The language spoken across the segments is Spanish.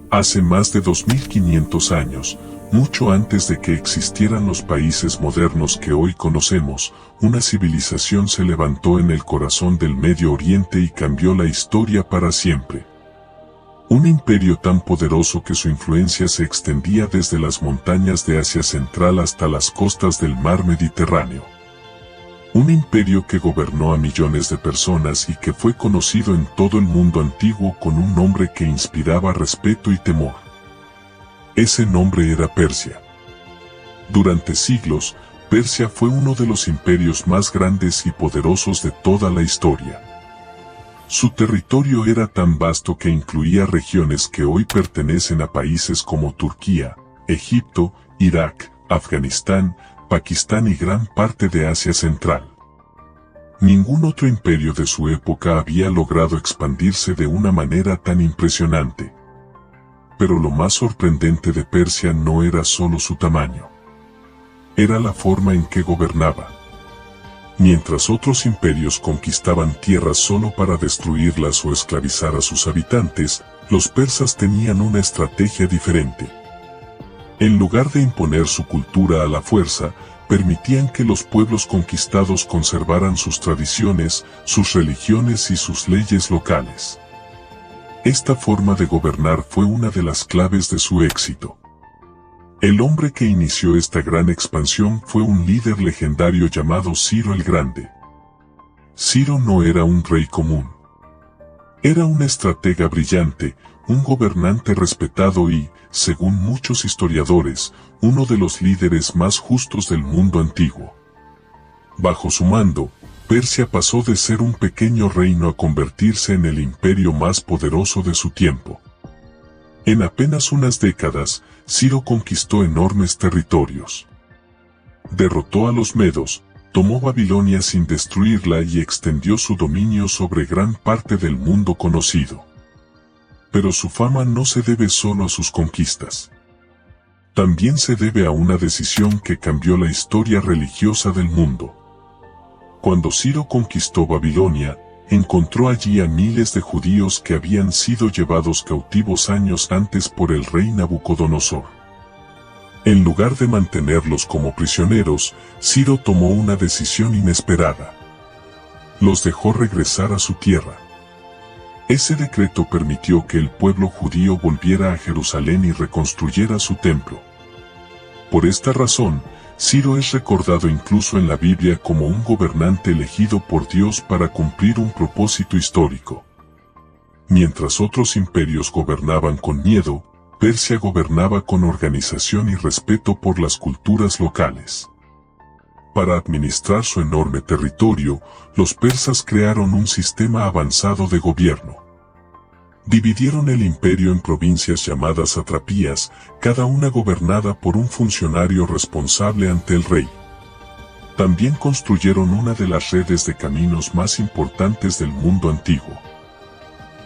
Hace más de 2500 años, mucho antes de que existieran los países modernos que hoy conocemos, una civilización se levantó en el corazón del Medio Oriente y cambió la historia para siempre. Un imperio tan poderoso que su influencia se extendía desde las montañas de Asia Central hasta las costas del mar Mediterráneo. Un imperio que gobernó a millones de personas y que fue conocido en todo el mundo antiguo con un nombre que inspiraba respeto y temor. Ese nombre era Persia. Durante siglos, Persia fue uno de los imperios más grandes y poderosos de toda la historia. Su territorio era tan vasto que incluía regiones que hoy pertenecen a países como Turquía, Egipto, Irak, Afganistán, Pakistán y gran parte de Asia Central. Ningún otro imperio de su época había logrado expandirse de una manera tan impresionante. Pero lo más sorprendente de Persia no era solo su tamaño. Era la forma en que gobernaba. Mientras otros imperios conquistaban tierras solo para destruirlas o esclavizar a sus habitantes, los persas tenían una estrategia diferente. En lugar de imponer su cultura a la fuerza, permitían que los pueblos conquistados conservaran sus tradiciones, sus religiones y sus leyes locales. Esta forma de gobernar fue una de las claves de su éxito. El hombre que inició esta gran expansión fue un líder legendario llamado Ciro el Grande. Ciro no era un rey común. Era un estratega brillante, un gobernante respetado y, según muchos historiadores, uno de los líderes más justos del mundo antiguo. Bajo su mando, Persia pasó de ser un pequeño reino a convertirse en el imperio más poderoso de su tiempo. En apenas unas décadas, Ciro conquistó enormes territorios. Derrotó a los medos, tomó Babilonia sin destruirla y extendió su dominio sobre gran parte del mundo conocido. Pero su fama no se debe solo a sus conquistas. También se debe a una decisión que cambió la historia religiosa del mundo. Cuando Ciro conquistó Babilonia, encontró allí a miles de judíos que habían sido llevados cautivos años antes por el rey Nabucodonosor. En lugar de mantenerlos como prisioneros, Ciro tomó una decisión inesperada. Los dejó regresar a su tierra. Ese decreto permitió que el pueblo judío volviera a Jerusalén y reconstruyera su templo. Por esta razón, Ciro es recordado incluso en la Biblia como un gobernante elegido por Dios para cumplir un propósito histórico. Mientras otros imperios gobernaban con miedo, Persia gobernaba con organización y respeto por las culturas locales. Para administrar su enorme territorio, los persas crearon un sistema avanzado de gobierno. Dividieron el imperio en provincias llamadas satrapías, cada una gobernada por un funcionario responsable ante el rey. También construyeron una de las redes de caminos más importantes del mundo antiguo.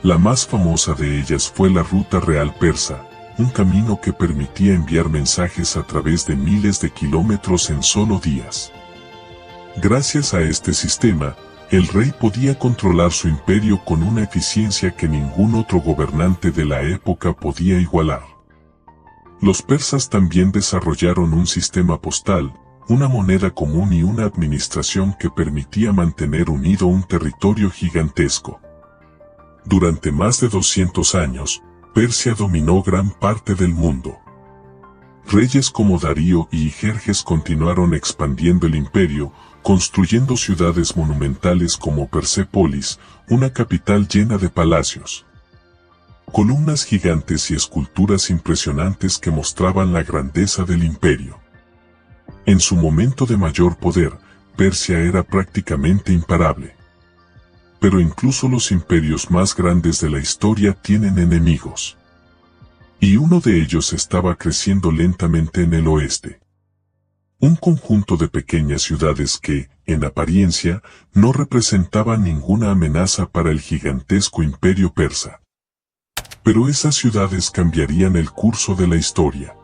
La más famosa de ellas fue la Ruta Real Persa, un camino que permitía enviar mensajes a través de miles de kilómetros en solo días. Gracias a este sistema, el rey podía controlar su imperio con una eficiencia que ningún otro gobernante de la época podía igualar. Los persas también desarrollaron un sistema postal, una moneda común y una administración que permitía mantener unido un territorio gigantesco. Durante más de 200 años, Persia dominó gran parte del mundo. Reyes como Darío y Jerjes continuaron expandiendo el imperio, construyendo ciudades monumentales como Persépolis, una capital llena de palacios. Columnas gigantes y esculturas impresionantes que mostraban la grandeza del imperio. En su momento de mayor poder, Persia era prácticamente imparable. Pero incluso los imperios más grandes de la historia tienen enemigos. Y uno de ellos estaba creciendo lentamente en el oeste. Un conjunto de pequeñas ciudades que, en apariencia, no representaban ninguna amenaza para el gigantesco imperio persa. Pero esas ciudades cambiarían el curso de la historia.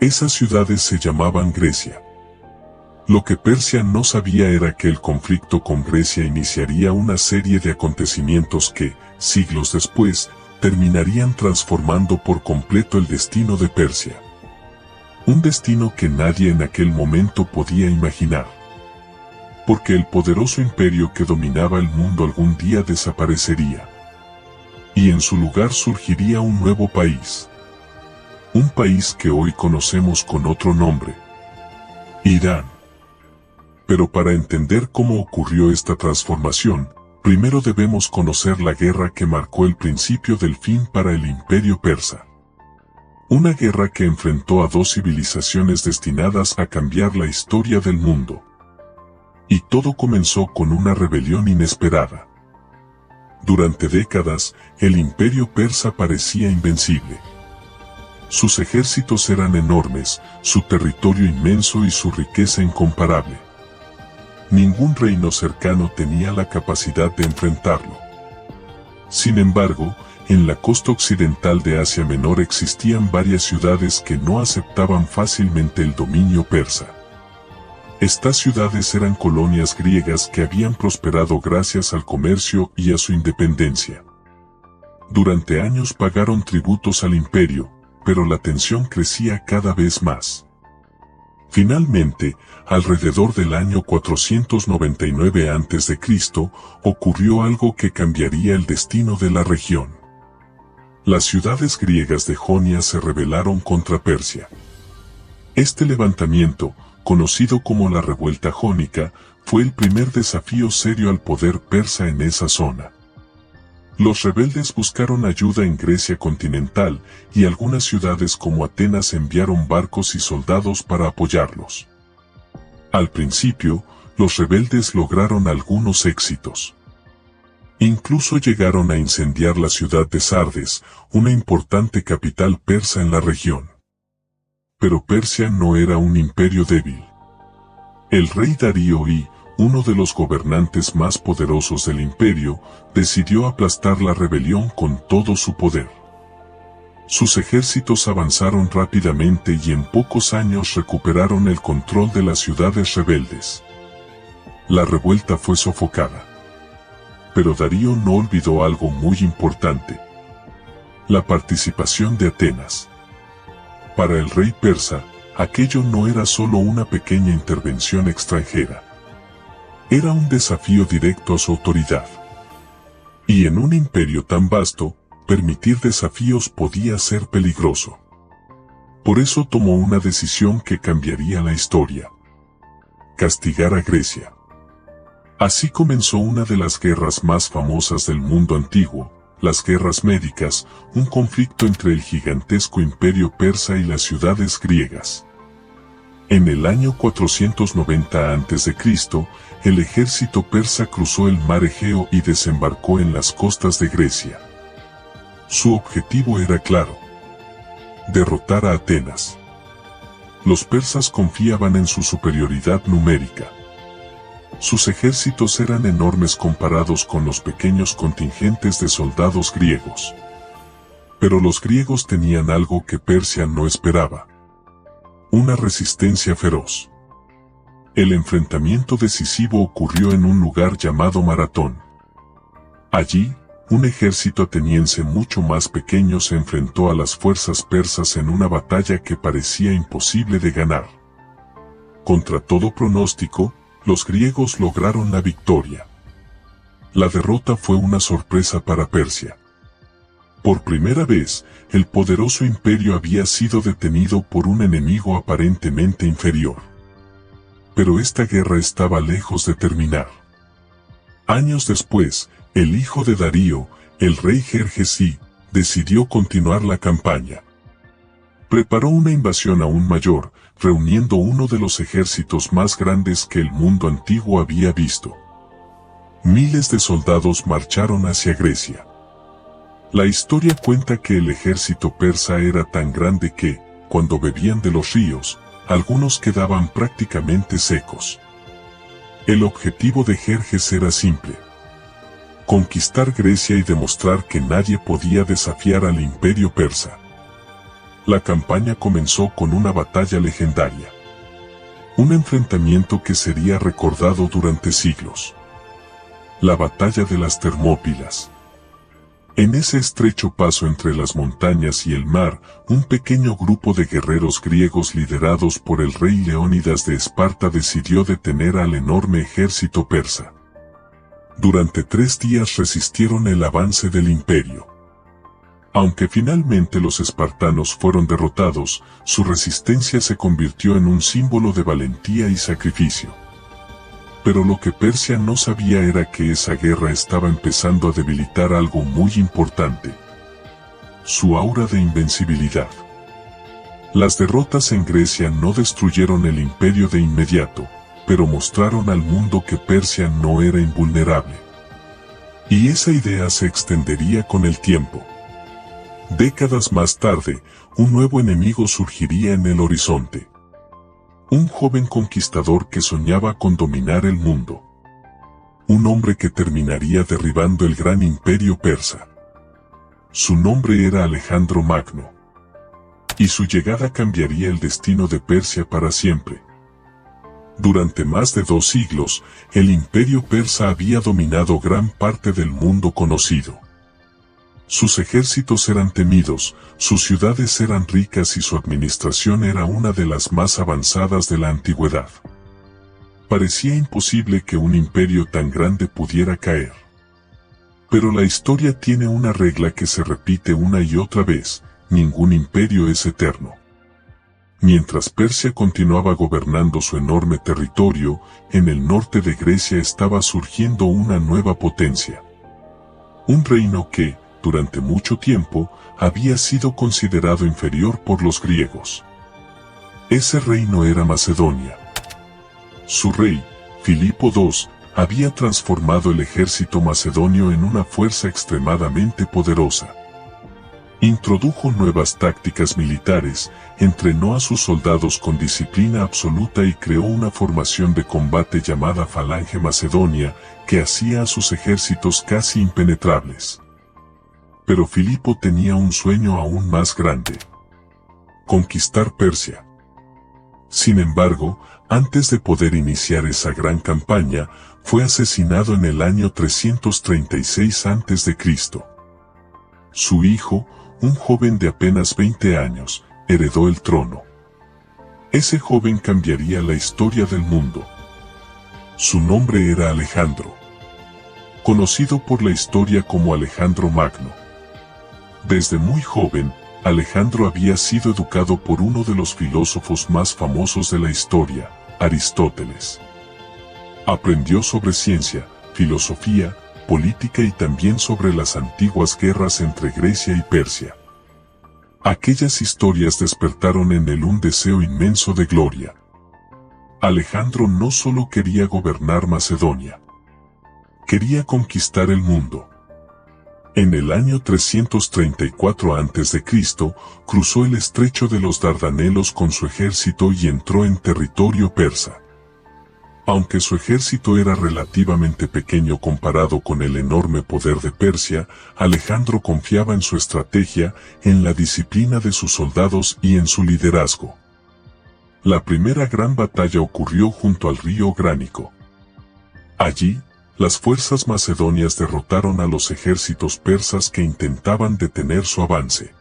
Esas ciudades se llamaban Grecia. Lo que Persia no sabía era que el conflicto con Grecia iniciaría una serie de acontecimientos que, siglos después, terminarían transformando por completo el destino de Persia. Un destino que nadie en aquel momento podía imaginar. Porque el poderoso imperio que dominaba el mundo algún día desaparecería. Y en su lugar surgiría un nuevo país. Un país que hoy conocemos con otro nombre. Irán. Pero para entender cómo ocurrió esta transformación, primero debemos conocer la guerra que marcó el principio del fin para el imperio persa. Una guerra que enfrentó a dos civilizaciones destinadas a cambiar la historia del mundo. Y todo comenzó con una rebelión inesperada. Durante décadas, el imperio persa parecía invencible. Sus ejércitos eran enormes, su territorio inmenso y su riqueza incomparable. Ningún reino cercano tenía la capacidad de enfrentarlo. Sin embargo, en la costa occidental de Asia Menor existían varias ciudades que no aceptaban fácilmente el dominio persa. Estas ciudades eran colonias griegas que habían prosperado gracias al comercio y a su independencia. Durante años pagaron tributos al imperio, pero la tensión crecía cada vez más. Finalmente, alrededor del año 499 a.C., ocurrió algo que cambiaría el destino de la región. Las ciudades griegas de Jonia se rebelaron contra Persia. Este levantamiento, conocido como la Revuelta Jónica, fue el primer desafío serio al poder persa en esa zona. Los rebeldes buscaron ayuda en Grecia continental y algunas ciudades como Atenas enviaron barcos y soldados para apoyarlos. Al principio, los rebeldes lograron algunos éxitos. Incluso llegaron a incendiar la ciudad de Sardes, una importante capital persa en la región. Pero Persia no era un imperio débil. El rey Darío I, uno de los gobernantes más poderosos del imperio, decidió aplastar la rebelión con todo su poder. Sus ejércitos avanzaron rápidamente y en pocos años recuperaron el control de las ciudades rebeldes. La revuelta fue sofocada. Pero Darío no olvidó algo muy importante: la participación de Atenas. Para el rey persa, aquello no era solo una pequeña intervención extranjera. Era un desafío directo a su autoridad. Y en un imperio tan vasto, permitir desafíos podía ser peligroso. Por eso tomó una decisión que cambiaría la historia: castigar a Grecia. Así comenzó una de las guerras más famosas del mundo antiguo, las guerras médicas, un conflicto entre el gigantesco imperio persa y las ciudades griegas. En el año 490 a.C., el ejército persa cruzó el mar Egeo y desembarcó en las costas de Grecia. Su objetivo era claro: derrotar a Atenas. Los persas confiaban en su superioridad numérica. Sus ejércitos eran enormes comparados con los pequeños contingentes de soldados griegos. Pero los griegos tenían algo que Persia no esperaba: una resistencia feroz. El enfrentamiento decisivo ocurrió en un lugar llamado Maratón. Allí, un ejército ateniense mucho más pequeño se enfrentó a las fuerzas persas en una batalla que parecía imposible de ganar. Contra todo pronóstico, los griegos lograron la victoria. La derrota fue una sorpresa para Persia. Por primera vez, el poderoso imperio había sido detenido por un enemigo aparentemente inferior. Pero esta guerra estaba lejos de terminar. Años después, el hijo de Darío, el rey Jerjes I, decidió continuar la campaña. Preparó una invasión aún mayor, reuniendo uno de los ejércitos más grandes que el mundo antiguo había visto. Miles de soldados marcharon hacia Grecia. La historia cuenta que el ejército persa era tan grande que, cuando bebían de los ríos, algunos quedaban prácticamente secos. El objetivo de Jerjes era simple: conquistar Grecia y demostrar que nadie podía desafiar al imperio persa. La campaña comenzó con una batalla legendaria. Un enfrentamiento que sería recordado durante siglos. La batalla de las Termópilas. En ese estrecho paso entre las montañas y el mar, un pequeño grupo de guerreros griegos liderados por el rey Leónidas de Esparta decidió detener al enorme ejército persa. Durante 3 días resistieron el avance del imperio. Aunque finalmente los espartanos fueron derrotados, su resistencia se convirtió en un símbolo de valentía y sacrificio. Pero lo que Persia no sabía era que esa guerra estaba empezando a debilitar algo muy importante: su aura de invencibilidad. Las derrotas en Grecia no destruyeron el imperio de inmediato, pero mostraron al mundo que Persia no era invulnerable. Y esa idea se extendería con el tiempo. Décadas más tarde, un nuevo enemigo surgiría en el horizonte. Un joven conquistador que soñaba con dominar el mundo. Un hombre que terminaría derribando el gran imperio persa. Su nombre era Alejandro Magno. Y su llegada cambiaría el destino de Persia para siempre. Durante más de 2 siglos, el imperio persa había dominado gran parte del mundo conocido. Sus ejércitos eran temidos, sus ciudades eran ricas y su administración era una de las más avanzadas de la antigüedad. Parecía imposible que un imperio tan grande pudiera caer. Pero la historia tiene una regla que se repite una y otra vez: ningún imperio es eterno. Mientras Persia continuaba gobernando su enorme territorio, en el norte de Grecia estaba surgiendo una nueva potencia. Un reino que, durante mucho tiempo, había sido considerado inferior por los griegos. Ese reino era Macedonia. Su rey, Filipo II, había transformado el ejército macedonio en una fuerza extremadamente poderosa. Introdujo nuevas tácticas militares, entrenó a sus soldados con disciplina absoluta y creó una formación de combate llamada Falange Macedonia, que hacía a sus ejércitos casi impenetrables. Pero Filipo tenía un sueño aún más grande: conquistar Persia. Sin embargo, antes de poder iniciar esa gran campaña, fue asesinado en el año 336 a.C. Su hijo, un joven de apenas 20 años, heredó el trono. Ese joven cambiaría la historia del mundo. Su nombre era Alejandro, conocido por la historia como Alejandro Magno. Desde muy joven, Alejandro había sido educado por uno de los filósofos más famosos de la historia, Aristóteles. Aprendió sobre ciencia, filosofía, política y también sobre las antiguas guerras entre Grecia y Persia. Aquellas historias despertaron en él un deseo inmenso de gloria. Alejandro no solo quería gobernar Macedonia, quería conquistar el mundo. En el año 334 a.C., cruzó el estrecho de los Dardanelos con su ejército y entró en territorio persa. Aunque su ejército era relativamente pequeño comparado con el enorme poder de Persia, Alejandro confiaba en su estrategia, en la disciplina de sus soldados y en su liderazgo. La primera gran batalla ocurrió junto al río Gránico. Allí, las fuerzas macedonias derrotaron a los ejércitos persas que intentaban detener su avance.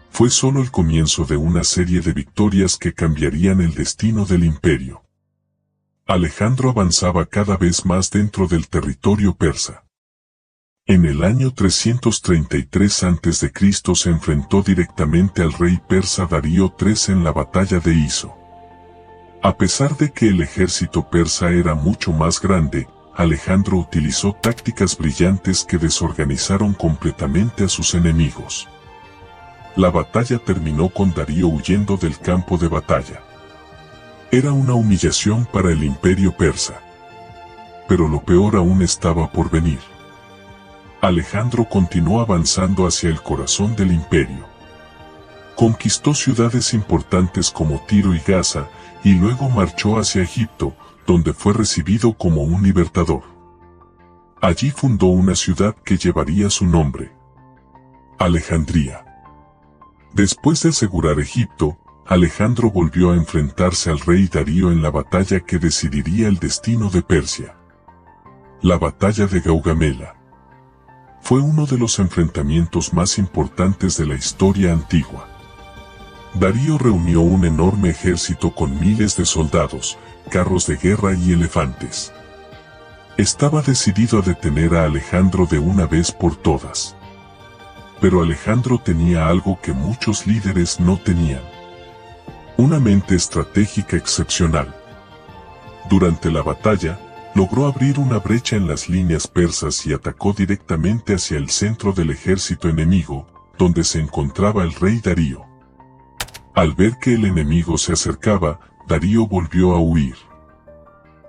Fue solo el comienzo de una serie de victorias que cambiarían el destino del imperio. Alejandro avanzaba cada vez más dentro del territorio persa. En el año 333 a.C. se enfrentó directamente al rey persa Darío III en la batalla de Iso. A pesar de que el ejército persa era mucho más grande, Alejandro utilizó tácticas brillantes que desorganizaron completamente a sus enemigos. La batalla terminó con Darío huyendo del campo de batalla. Era una humillación para el imperio persa. Pero lo peor aún estaba por venir. Alejandro continuó avanzando hacia el corazón del imperio. Conquistó ciudades importantes como Tiro y Gaza, y luego marchó hacia Egipto, donde fue recibido como un libertador. Allí fundó una ciudad que llevaría su nombre: Alejandría. Después de asegurar Egipto, Alejandro volvió a enfrentarse al rey Darío en la batalla que decidiría el destino de Persia. La batalla de Gaugamela. Fue uno de los enfrentamientos más importantes de la historia antigua. Darío reunió un enorme ejército con miles de soldados, carros de guerra y elefantes. Estaba decidido a detener a Alejandro de una vez por todas. Pero Alejandro tenía algo que muchos líderes no tenían: una mente estratégica excepcional. Durante la batalla, logró abrir una brecha en las líneas persas y atacó directamente hacia el centro del ejército enemigo, donde se encontraba el rey Darío. Al ver que el enemigo se acercaba, Darío volvió a huir.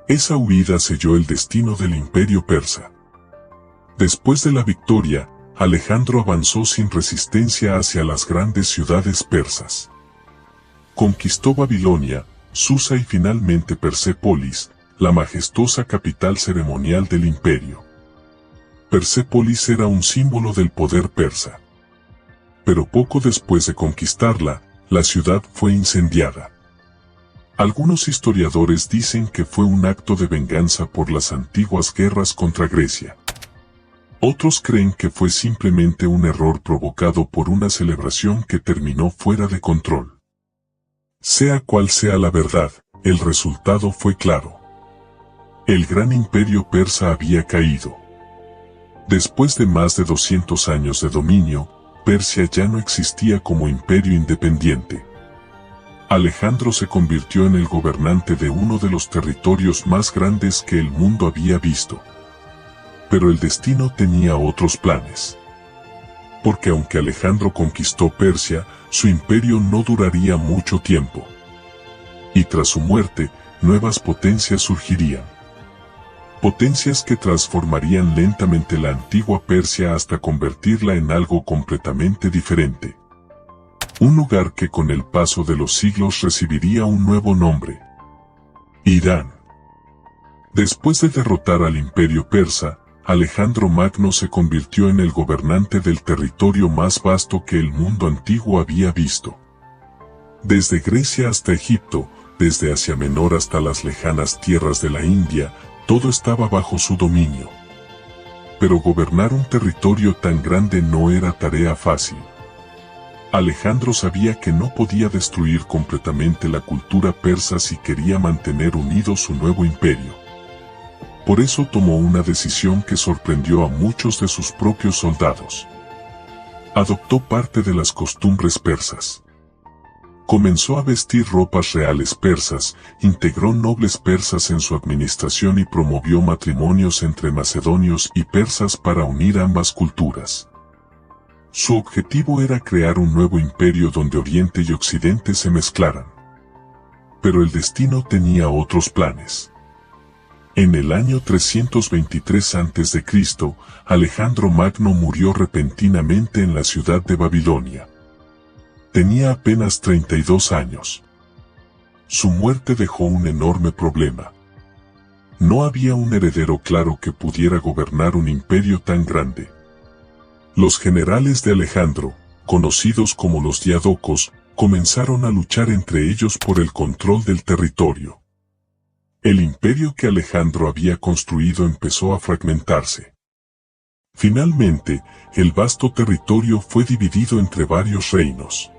Esa huida selló el destino del imperio persa. Después de la victoria, Alejandro avanzó sin resistencia hacia las grandes ciudades persas. Conquistó Babilonia, Susa y finalmente Persépolis, la majestuosa capital ceremonial del imperio. Persépolis era un símbolo del poder persa. Pero poco después de conquistarla, la ciudad fue incendiada. Algunos historiadores dicen que fue un acto de venganza por las antiguas guerras contra Grecia. Otros creen que fue simplemente un error provocado por una celebración que terminó fuera de control. Sea cual sea la verdad, el resultado fue claro. El gran imperio persa había caído. Después de más de 200 años de dominio, Persia ya no existía como imperio independiente. Alejandro se convirtió en el gobernante de uno de los territorios más grandes que el mundo había visto. Pero el destino tenía otros planes. Porque aunque Alejandro conquistó Persia, su imperio no duraría mucho tiempo. Y tras su muerte, nuevas potencias surgirían. Potencias que transformarían lentamente la antigua Persia hasta convertirla en algo completamente diferente. Un lugar que con el paso de los siglos recibiría un nuevo nombre: Irán. Después de derrotar al imperio persa, Alejandro Magno se convirtió en el gobernante del territorio más vasto que el mundo antiguo había visto. Desde Grecia hasta Egipto, desde Asia Menor hasta las lejanas tierras de la India, todo estaba bajo su dominio. Pero gobernar un territorio tan grande no era tarea fácil. Alejandro sabía que no podía destruir completamente la cultura persa si quería mantener unido su nuevo imperio. Por eso tomó una decisión que sorprendió a muchos de sus propios soldados. Adoptó parte de las costumbres persas. Comenzó a vestir ropas reales persas, integró nobles persas en su administración y promovió matrimonios entre macedonios y persas para unir ambas culturas. Su objetivo era crear un nuevo imperio donde Oriente y Occidente se mezclaran. Pero el destino tenía otros planes. En el año 323 a.C., Alejandro Magno murió repentinamente en la ciudad de Babilonia. Tenía apenas 32 años. Su muerte dejó un enorme problema. No había un heredero claro que pudiera gobernar un imperio tan grande. Los generales de Alejandro, conocidos como los diadocos, comenzaron a luchar entre ellos por el control del territorio. El imperio que Alejandro había construido empezó a fragmentarse. Finalmente, el vasto territorio fue dividido entre varios reinos.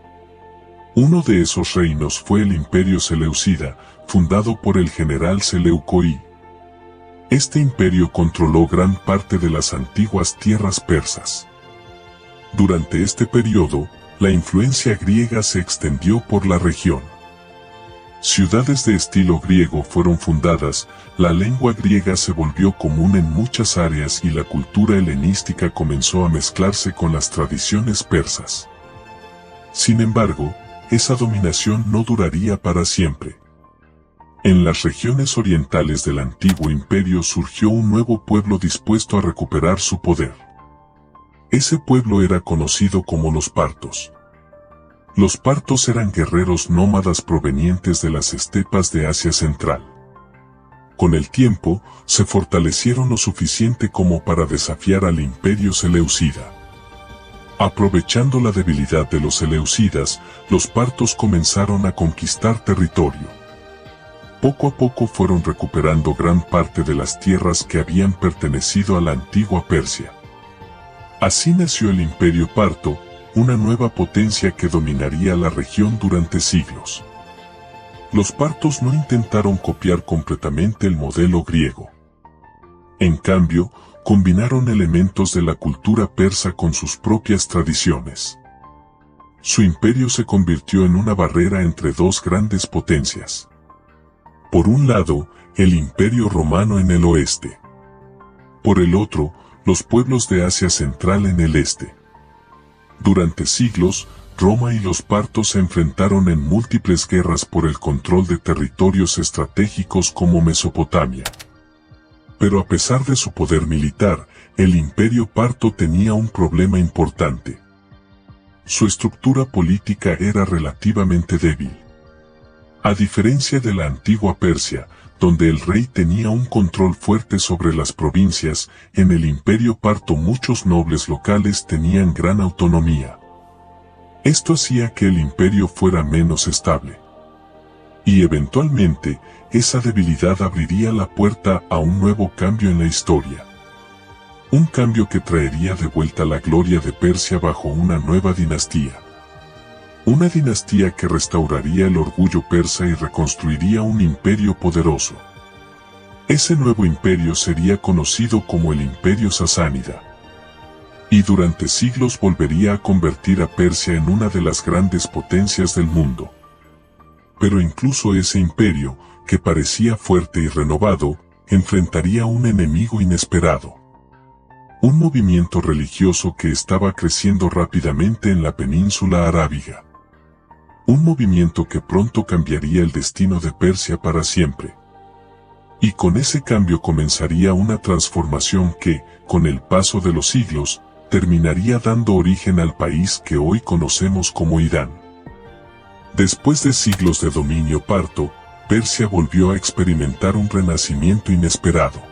Uno de esos reinos fue el Imperio Seleucida, fundado por el general Seleuco I. Este imperio controló gran parte de las antiguas tierras persas. Durante este periodo, la influencia griega se extendió por la región. Ciudades de estilo griego fueron fundadas, la lengua griega se volvió común en muchas áreas y la cultura helenística comenzó a mezclarse con las tradiciones persas. Sin embargo, esa dominación no duraría para siempre. En las regiones orientales del antiguo imperio surgió un nuevo pueblo dispuesto a recuperar su poder. Ese pueblo era conocido como los partos. Los partos eran guerreros nómadas provenientes de las estepas de Asia Central. Con el tiempo, se fortalecieron lo suficiente como para desafiar al imperio seleucida. Aprovechando la debilidad de los seleucidas, los partos comenzaron a conquistar territorio. Poco a poco fueron recuperando gran parte de las tierras que habían pertenecido a la antigua Persia. Así nació el Imperio Parto, una nueva potencia que dominaría la región durante siglos. Los partos no intentaron copiar completamente el modelo griego. En cambio, combinaron elementos de la cultura persa con sus propias tradiciones. Su imperio se convirtió en una barrera entre dos grandes potencias. Por un lado, el Imperio Romano en el oeste. Por el otro, los pueblos de Asia Central en el este. Durante siglos, Roma y los partos se enfrentaron en múltiples guerras por el control de territorios estratégicos como Mesopotamia. Pero a pesar de su poder militar, el Imperio Parto tenía un problema importante. Su estructura política era relativamente débil. A diferencia de la antigua Persia, donde el rey tenía un control fuerte sobre las provincias, en el Imperio Parto muchos nobles locales tenían gran autonomía. Esto hacía que el imperio fuera menos estable. Y eventualmente, esa debilidad abriría la puerta a un nuevo cambio en la historia. Un cambio que traería de vuelta la gloria de Persia bajo una nueva dinastía. Una dinastía que restauraría el orgullo persa y reconstruiría un imperio poderoso. Ese nuevo imperio sería conocido como el Imperio Sasánida. Y durante siglos volvería a convertir a Persia en una de las grandes potencias del mundo. Pero incluso ese imperio, que parecía fuerte y renovado, enfrentaría a un enemigo inesperado. Un movimiento religioso que estaba creciendo rápidamente en la península arábiga. Un movimiento que pronto cambiaría el destino de Persia para siempre. Y con ese cambio comenzaría una transformación que, con el paso de los siglos, terminaría dando origen al país que hoy conocemos como Irán. Después de siglos de dominio parto, Persia volvió a experimentar un renacimiento inesperado.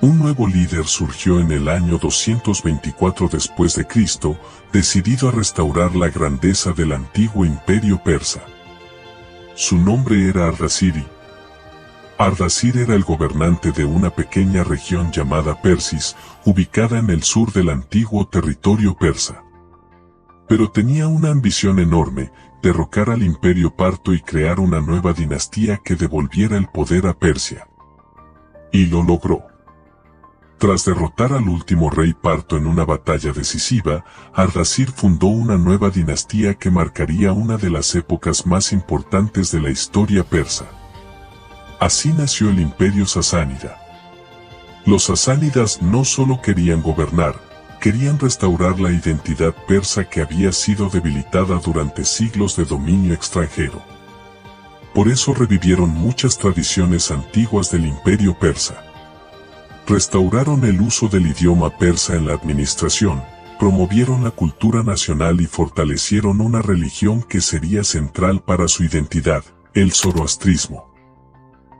Un nuevo líder surgió en el año 224 después de Cristo, decidido a restaurar la grandeza del antiguo imperio persa. Su nombre era Ardashir. Ardashir era el gobernante de una pequeña región llamada Persis, ubicada en el sur del antiguo territorio persa. Pero tenía una ambición enorme: derrocar al imperio parto y crear una nueva dinastía que devolviera el poder a Persia. Y lo logró. Tras derrotar al último rey parto en una batalla decisiva, Ardashir fundó una nueva dinastía que marcaría una de las épocas más importantes de la historia persa. Así nació el Imperio Sasánida. Los sasánidas no solo querían gobernar, querían restaurar la identidad persa que había sido debilitada durante siglos de dominio extranjero. Por eso revivieron muchas tradiciones antiguas del imperio persa. Restauraron el uso del idioma persa en la administración, promovieron la cultura nacional y fortalecieron una religión que sería central para su identidad, el zoroastrismo.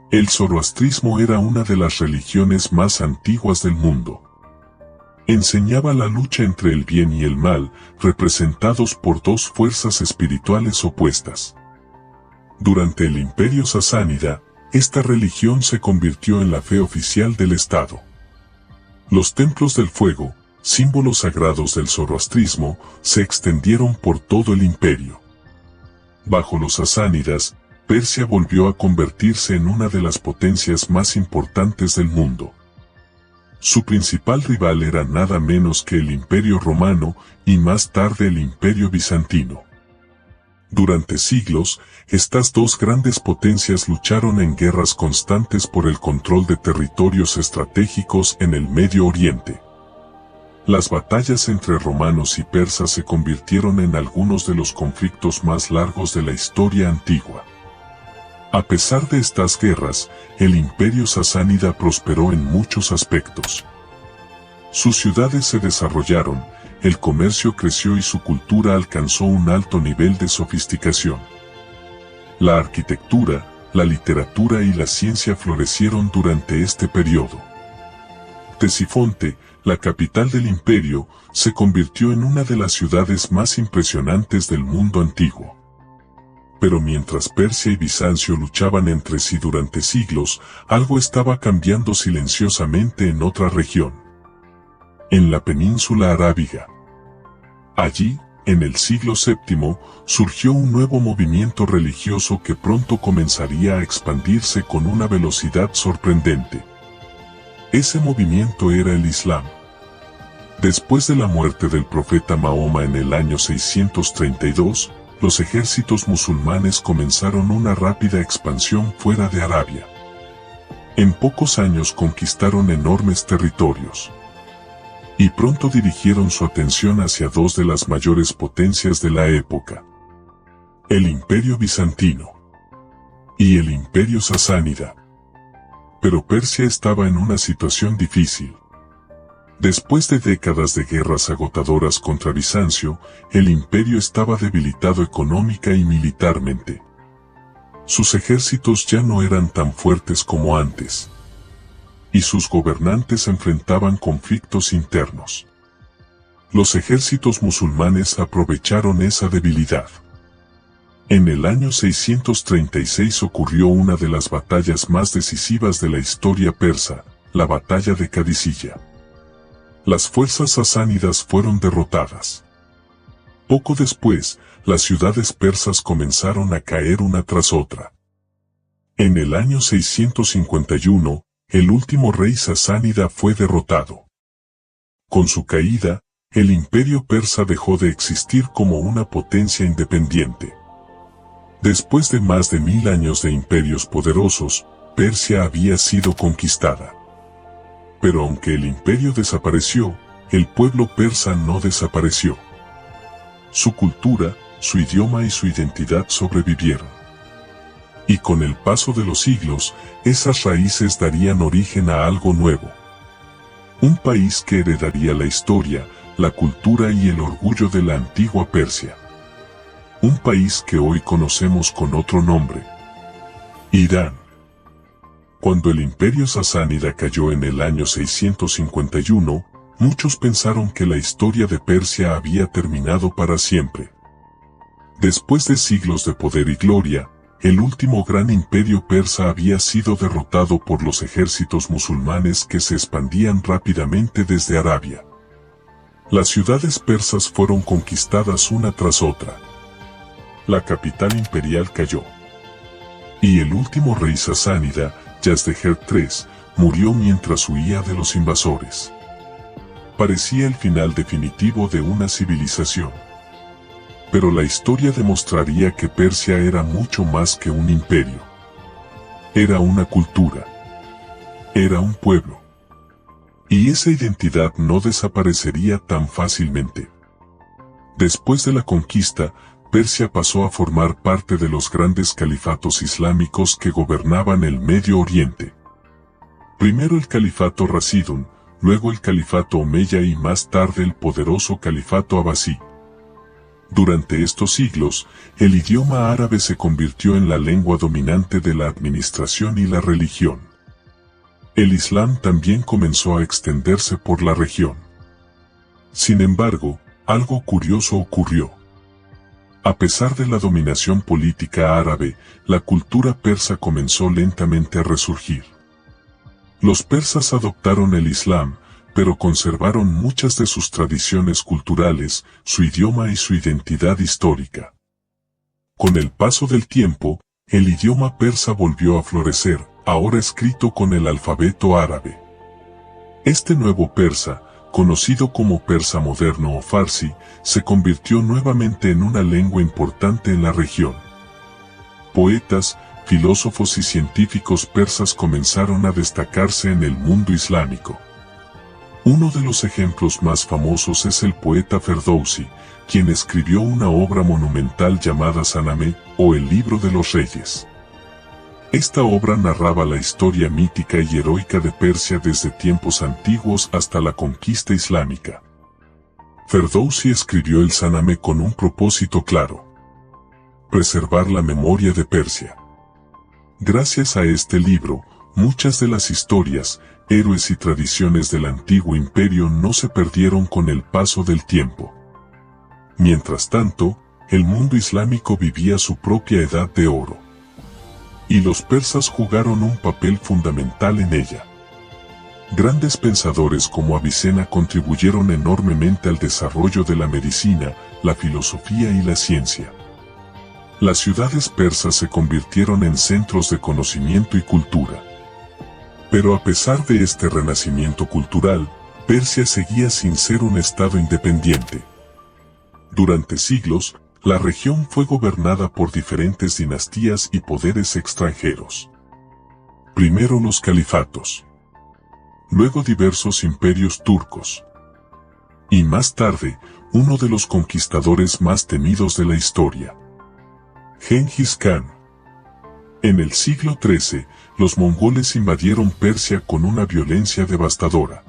El zoroastrismo era una de las religiones más antiguas del mundo. Enseñaba la lucha entre el bien y el mal, representados por dos fuerzas espirituales opuestas. Durante el Imperio Sasánida, esta religión se convirtió en la fe oficial del Estado. Los templos del fuego, símbolos sagrados del zoroastrismo, se extendieron por todo el imperio. Bajo los sasánidas, Persia volvió a convertirse en una de las potencias más importantes del mundo. Su principal rival era nada menos que el Imperio Romano y más tarde el Imperio Bizantino. Durante siglos, estas dos grandes potencias lucharon en guerras constantes por el control de territorios estratégicos en el Medio Oriente. Las batallas entre romanos y persas se convirtieron en algunos de los conflictos más largos de la historia antigua. A pesar de estas guerras, el Imperio Sasánida prosperó en muchos aspectos. Sus ciudades se desarrollaron, el comercio creció y su cultura alcanzó un alto nivel de sofisticación. La arquitectura, la literatura y la ciencia florecieron durante este periodo. Ctesifonte, la capital del imperio, se convirtió en una de las ciudades más impresionantes del mundo antiguo. Pero mientras Persia y Bizancio luchaban entre sí durante siglos, algo estaba cambiando silenciosamente en otra región. en la península arábiga. Allí, en el siglo VII, surgió un nuevo movimiento religioso que pronto comenzaría a expandirse con una velocidad sorprendente. Ese movimiento era el Islam. Después de la muerte del profeta Mahoma en el año 632, los ejércitos musulmanes comenzaron una rápida expansión fuera de Arabia. En pocos años conquistaron enormes territorios. Y pronto dirigieron su atención hacia dos de las mayores potencias de la época: el Imperio Bizantino y el Imperio Sasánida. Pero Persia estaba en una situación difícil. Después de décadas de guerras agotadoras contra Bizancio, el imperio estaba debilitado económica y militarmente. Sus ejércitos ya no eran tan fuertes como antes. Y sus gobernantes enfrentaban conflictos internos. Los ejércitos musulmanes aprovecharon esa debilidad. En el año 636 ocurrió una de las batallas más decisivas de la historia persa, la batalla de Kadisilla. Las fuerzas sasánidas fueron derrotadas. Poco después, las ciudades persas comenzaron a caer una tras otra. En el año 651, el último rey sasánida fue derrotado. Con su caída, el imperio persa dejó de existir como una potencia independiente. Después de más de 1000 años de imperios poderosos, Persia había sido conquistada. Pero aunque el imperio desapareció, el pueblo persa no desapareció. Su cultura, su idioma y su identidad sobrevivieron. Y con el paso de los siglos, esas raíces darían origen a algo nuevo. Un país que heredaría la historia, la cultura y el orgullo de la antigua Persia. Un país que hoy conocemos con otro nombre: Irán. Cuando el imperio sasánida cayó en el año 651, muchos pensaron que la historia de Persia había terminado para siempre. Después de siglos de poder y gloria, el último gran imperio persa había sido derrotado por los ejércitos musulmanes que se expandían rápidamente desde Arabia. Las ciudades persas fueron conquistadas una tras otra. La capital imperial cayó. Y el último rey sasánida, Yazdejer III, murió mientras huía de los invasores. Parecía el final definitivo de una civilización. Pero la historia demostraría que Persia era mucho más que un imperio. Era una cultura. Era un pueblo. Y esa identidad no desaparecería tan fácilmente. Después de la conquista, Persia pasó a formar parte de los grandes califatos islámicos que gobernaban el Medio Oriente. Primero el califato Rasidun, luego el califato Omeya y más tarde el poderoso califato Abbasí. Durante estos siglos, el idioma árabe se convirtió en la lengua dominante de la administración y la religión. El Islam también comenzó a extenderse por la región. Sin embargo, algo curioso ocurrió. A pesar de la dominación política árabe, la cultura persa comenzó lentamente a resurgir. Los persas adoptaron el Islam, pero conservaron muchas de sus tradiciones culturales, su idioma y su identidad histórica. Con el paso del tiempo, el idioma persa volvió a florecer, ahora escrito con el alfabeto árabe. Este nuevo persa, conocido como persa moderno o farsi, se convirtió nuevamente en una lengua importante en la región. Poetas, filósofos y científicos persas comenzaron a destacarse en el mundo islámico. Uno de los ejemplos más famosos es el poeta Ferdowsi, quien escribió una obra monumental llamada Sanamé, o el Libro de los Reyes. Esta obra narraba la historia mítica y heroica de Persia desde tiempos antiguos hasta la conquista islámica. Ferdowsi escribió el Sanamé con un propósito claro: preservar la memoria de Persia. Gracias a este libro, muchas de las historias, héroes y tradiciones del antiguo imperio no se perdieron con el paso del tiempo. Mientras tanto, el mundo islámico vivía su propia edad de oro. Y los persas jugaron un papel fundamental en ella. Grandes pensadores como Avicena contribuyeron enormemente al desarrollo de la medicina, la filosofía y la ciencia. Las ciudades persas se convirtieron en centros de conocimiento y cultura. Pero a pesar de este renacimiento cultural, Persia seguía sin ser un estado independiente. Durante siglos, la región fue gobernada por diferentes dinastías y poderes extranjeros. Primero los califatos. Luego diversos imperios turcos. Y más tarde, uno de los conquistadores más temidos de la historia. Gengis Khan. En el siglo XIII, los mongoles invadieron Persia con una violencia devastadora.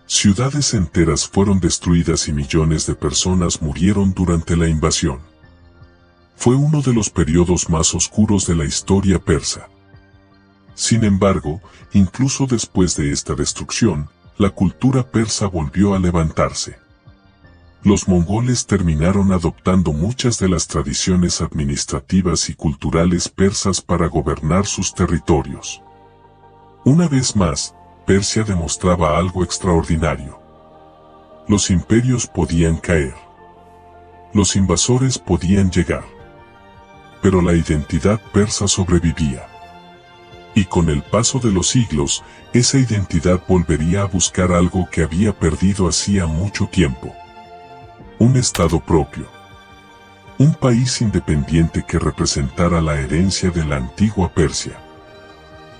Ciudades enteras fueron destruidas y millones de personas murieron durante la invasión. Fue uno de los periodos más oscuros de la historia persa. Sin embargo, incluso después de esta destrucción, la cultura persa volvió a levantarse. Los mongoles terminaron adoptando muchas de las tradiciones administrativas y culturales persas para gobernar sus territorios. Una vez más, Persia demostraba algo extraordinario. Los imperios podían caer. Los invasores podían llegar. Pero la identidad persa sobrevivía. Y con el paso de los siglos, esa identidad volvería a buscar algo que había perdido hacía mucho tiempo. Un estado propio. Un país independiente que representara la herencia de la antigua Persia.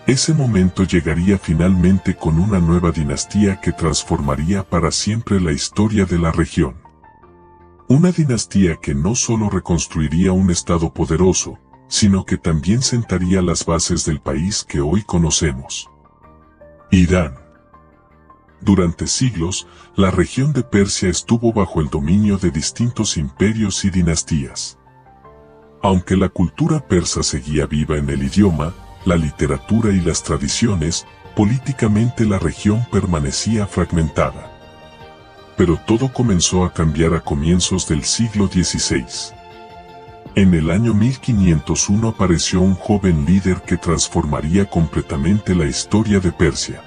Ese momento llegaría finalmente con una nueva dinastía que transformaría para siempre la historia de la región. Una dinastía que no solo reconstruiría un estado poderoso, sino que también sentaría las bases del país que hoy conocemos. Irán. Durante siglos, la región de Persia estuvo bajo el dominio de distintos imperios y dinastías. Aunque la cultura persa seguía viva en el idioma, la literatura y las tradiciones, políticamente la región permanecía fragmentada. Pero todo comenzó a cambiar a comienzos del siglo XVI. En el año 1501 apareció un joven líder que transformaría completamente la historia de Persia.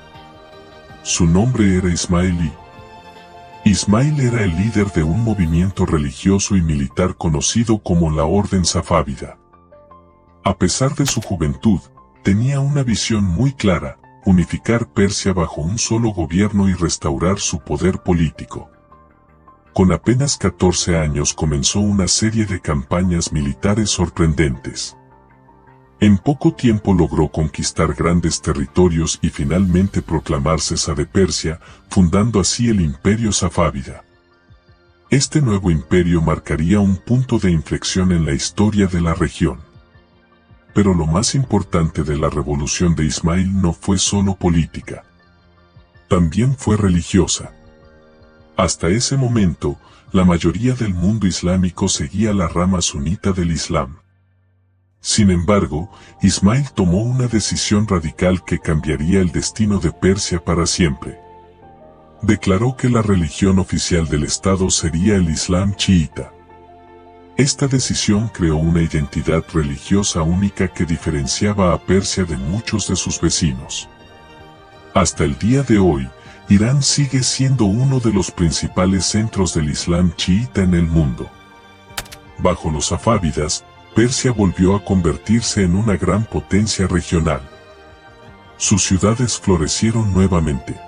Su nombre era Ismail I. Ismail era el líder de un movimiento religioso y militar conocido como la Orden Safávida. A pesar de su juventud, tenía una visión muy clara: unificar Persia bajo un solo gobierno y restaurar su poder político. Con apenas 14 años comenzó una serie de campañas militares sorprendentes. En poco tiempo logró conquistar grandes territorios y finalmente proclamarse Shah de Persia, fundando así el Imperio Safávida. Este nuevo imperio marcaría un punto de inflexión en la historia de la región. Pero lo más importante de la revolución de Ismail no fue solo política. También fue religiosa. Hasta ese momento, la mayoría del mundo islámico seguía la rama sunita del Islam. Sin embargo, Ismail tomó una decisión radical que cambiaría el destino de Persia para siempre. Declaró que la religión oficial del Estado sería el Islam chiita. Esta decisión creó una identidad religiosa única que diferenciaba a Persia de muchos de sus vecinos. Hasta el día de hoy, Irán sigue siendo uno de los principales centros del Islam chiita en el mundo. Bajo los safávidas, Persia volvió a convertirse en una gran potencia regional. Sus ciudades florecieron nuevamente.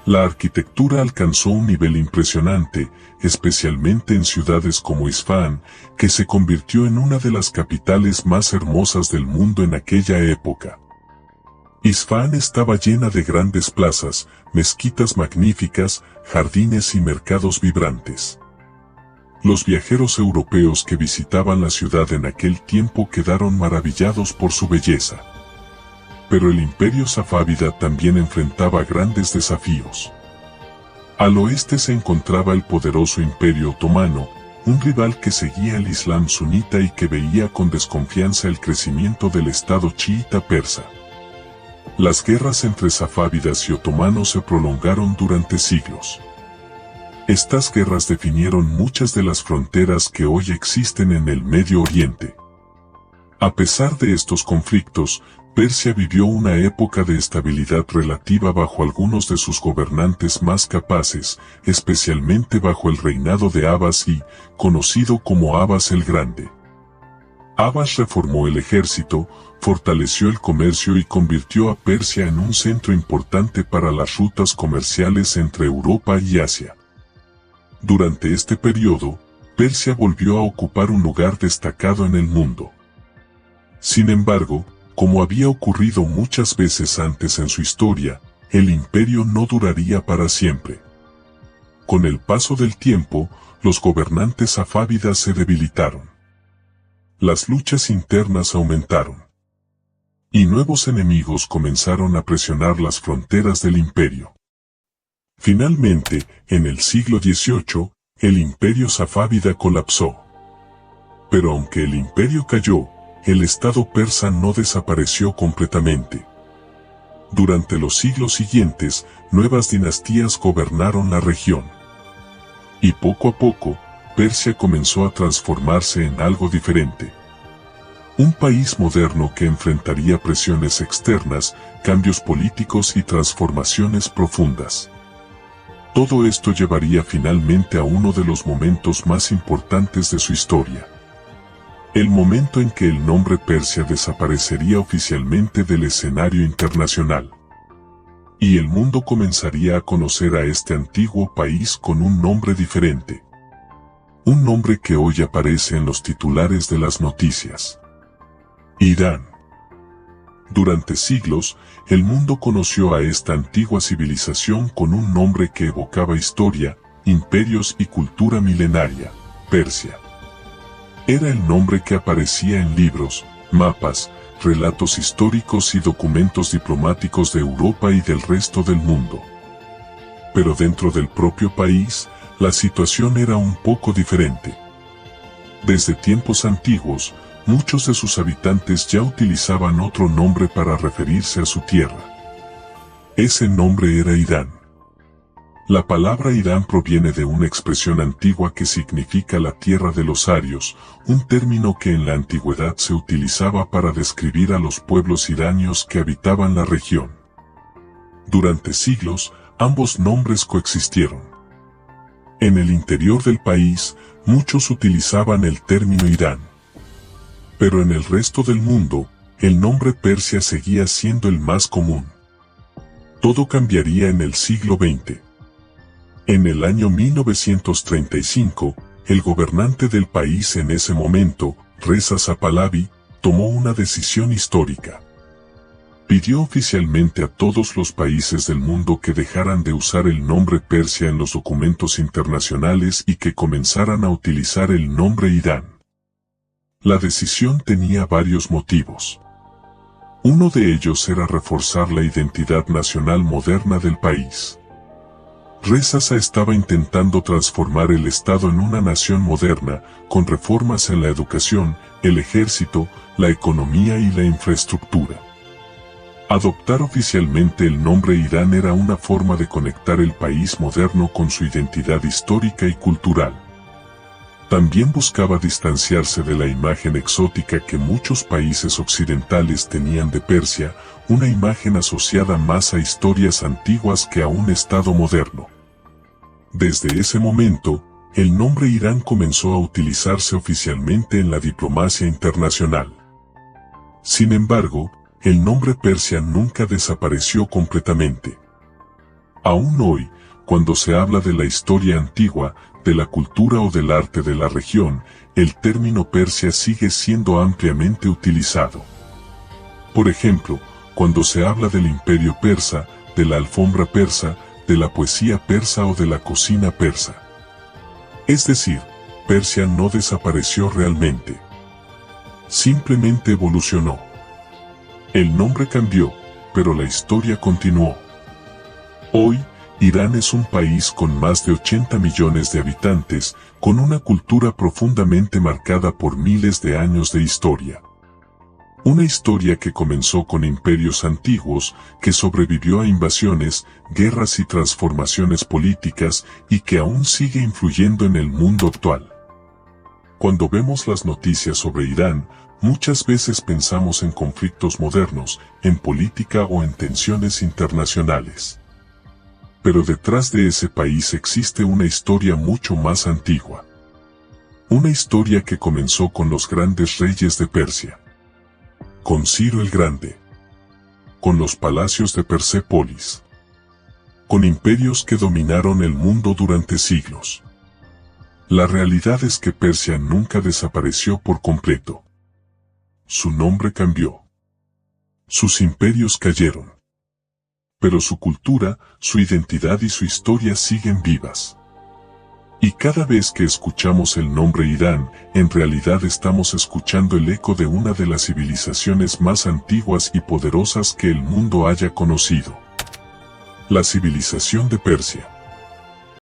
La arquitectura alcanzó un nivel impresionante, especialmente en ciudades como Isfahán, que se convirtió en una de las capitales más hermosas del mundo en aquella época. Isfahán estaba llena de grandes plazas, mezquitas magníficas, jardines y mercados vibrantes. Los viajeros europeos que visitaban la ciudad en aquel tiempo quedaron maravillados por su belleza. Pero el imperio safávida también enfrentaba grandes desafíos. Al oeste se encontraba el poderoso imperio otomano, un rival que seguía el Islam sunita y que veía con desconfianza el crecimiento del estado chiita persa. Las guerras entre safávidas y otomanos se prolongaron durante siglos. Estas guerras definieron muchas de las fronteras que hoy existen en el Medio Oriente. A pesar de estos conflictos, Persia vivió una época de estabilidad relativa bajo algunos de sus gobernantes más capaces, especialmente bajo el reinado de Abbas I, conocido como Abbas el Grande. Abbas reformó el ejército, fortaleció el comercio y convirtió a Persia en un centro importante para las rutas comerciales entre Europa y Asia. Durante este periodo, Persia volvió a ocupar un lugar destacado en el mundo. Sin embargo, como había ocurrido muchas veces antes en su historia, el imperio no duraría para siempre. Con el paso del tiempo, los gobernantes safávidas se debilitaron. Las luchas internas aumentaron. Y nuevos enemigos comenzaron a presionar las fronteras del imperio. Finalmente, en el siglo XVIII, el imperio safávida colapsó. Pero aunque el imperio cayó, el estado persa no desapareció completamente. Durante los siglos siguientes, nuevas dinastías gobernaron la región. Y poco a poco, Persia comenzó a transformarse en algo diferente. Un país moderno que enfrentaría presiones externas, cambios políticos y transformaciones profundas. Todo esto llevaría finalmente a uno de los momentos más importantes de su historia. El momento en que el nombre Persia desaparecería oficialmente del escenario internacional. Y el mundo comenzaría a conocer a este antiguo país con un nombre diferente. Un nombre que hoy aparece en los titulares de las noticias. Irán. Durante siglos, el mundo conoció a esta antigua civilización con un nombre que evocaba historia, imperios y cultura milenaria, Persia. Era el nombre que aparecía en libros, mapas, relatos históricos y documentos diplomáticos de Europa y del resto del mundo. Pero dentro del propio país, la situación era un poco diferente. Desde tiempos antiguos, muchos de sus habitantes ya utilizaban otro nombre para referirse a su tierra. Ese nombre era Irán. La palabra Irán proviene de una expresión antigua que significa la tierra de los arios, un término que en la antigüedad se utilizaba para describir a los pueblos iranios que habitaban la región. Durante siglos, ambos nombres coexistieron. En el interior del país, muchos utilizaban el término Irán. Pero en el resto del mundo, el nombre Persia seguía siendo el más común. Todo cambiaría en el siglo XX. En el año 1935, el gobernante del país en ese momento, Reza Pahlavi, tomó una decisión histórica. Pidió oficialmente a todos los países del mundo que dejaran de usar el nombre Persia en los documentos internacionales y que comenzaran a utilizar el nombre Irán. La decisión tenía varios motivos. Uno de ellos era reforzar la identidad nacional moderna del país. Reza estaba intentando transformar el Estado en una nación moderna, con reformas en la educación, el ejército, la economía y la infraestructura. Adoptar oficialmente el nombre Irán era una forma de conectar el país moderno con su identidad histórica y cultural. También buscaba distanciarse de la imagen exótica que muchos países occidentales tenían de Persia, una imagen asociada más a historias antiguas que a un Estado moderno. Desde ese momento, el nombre Irán comenzó a utilizarse oficialmente en la diplomacia internacional. Sin embargo, el nombre Persia nunca desapareció completamente. Aún hoy, cuando se habla de la historia antigua, de la cultura o del arte de la región, el término Persia sigue siendo ampliamente utilizado. Por ejemplo, cuando se habla del imperio persa, de la alfombra persa, de la poesía persa o de la cocina persa. Es decir, Persia no desapareció realmente. Simplemente evolucionó. El nombre cambió, pero la historia continuó. Hoy, Irán es un país con más de 80 millones de habitantes, con una cultura profundamente marcada por miles de años de historia. Una historia que comenzó con imperios antiguos, que sobrevivió a invasiones, guerras y transformaciones políticas, y que aún sigue influyendo en el mundo actual. Cuando vemos las noticias sobre Irán, muchas veces pensamos en conflictos modernos, en política o en tensiones internacionales. Pero detrás de ese país existe una historia mucho más antigua. Una historia que comenzó con los grandes reyes de Persia. Con Ciro el Grande. Con los palacios de Persépolis. Con imperios que dominaron el mundo durante siglos. La realidad es que Persia nunca desapareció por completo. Su nombre cambió. Sus imperios cayeron. Pero su cultura, su identidad y su historia siguen vivas. Y cada vez que escuchamos el nombre Irán, en realidad estamos escuchando el eco de una de las civilizaciones más antiguas y poderosas que el mundo haya conocido. La civilización de Persia.